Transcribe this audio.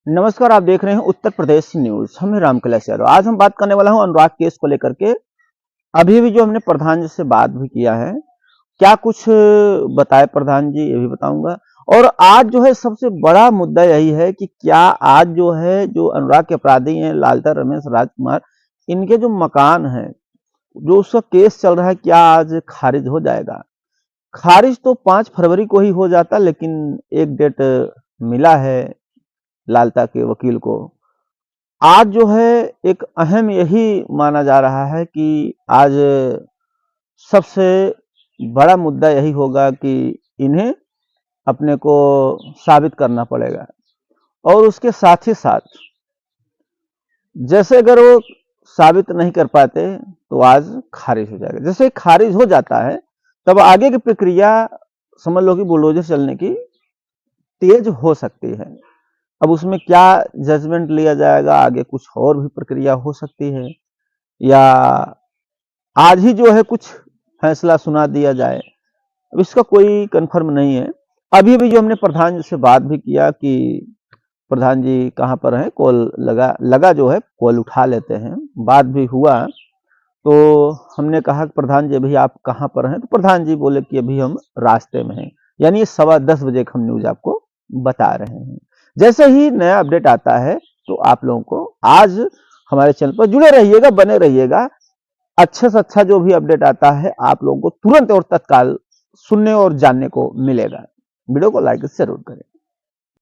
नमस्कार, आप देख रहे हैं उत्तर प्रदेश न्यूज। हम हैं रामकैलाश यादव। आज हम बात करने वाला हूं अनुराग केस को लेकर के। अभी भी जो हमने प्रधान जी से बात भी किया है, क्या कुछ बताए प्रधान जी ये भी बताऊंगा। और आज जो है सबसे बड़ा मुद्दा यही है कि क्या आज जो है जो अनुराग के अपराधी हैं लालता रमेश राजकुमार, इनके जो मकान है, जो उसका केस चल रहा है, क्या आज खारिज हो जाएगा। खारिज तो 5 फरवरी को ही हो जाता, लेकिन एक डेट मिला है लालता के वकील को। आज जो है एक अहम यही माना जा रहा है कि आज सबसे बड़ा मुद्दा यही होगा कि इन्हें अपने को साबित करना पड़ेगा। और उसके साथ ही साथ जैसे अगर वो साबित नहीं कर पाते तो आज खारिज हो जाएगा। जैसे खारिज हो जाता है तब आगे की प्रक्रिया समझ लो कि बुलडोजर चलने की तेज हो सकती है। अब उसमें क्या जजमेंट लिया जाएगा, आगे कुछ और भी प्रक्रिया हो सकती है, या आज ही जो है कुछ फैसला सुना दिया जाए। अब इसका कोई कंफर्म नहीं है। अभी भी जो हमने प्रधान जी से बात भी किया कि प्रधान जी कहाँ पर हैं, कॉल लगा लगा जो है कॉल उठा लेते हैं, बात भी हुआ। तो हमने कहा कि प्रधान जी अभी आप कहाँ पर हैं, तो प्रधान जी बोले कि अभी हम रास्ते में हैं। यानी ये 10:15 का हम न्यूज आपको बता रहे हैं। जैसे ही नया अपडेट आता है तो आप लोगों को आज हमारे चैनल पर जुड़े रहिएगा, बने रहिएगा। अच्छे से अच्छा जो भी अपडेट आता है आप लोगों को तुरंत और तत्काल सुनने और जानने को मिलेगा। वीडियो को लाइक जरूर करें।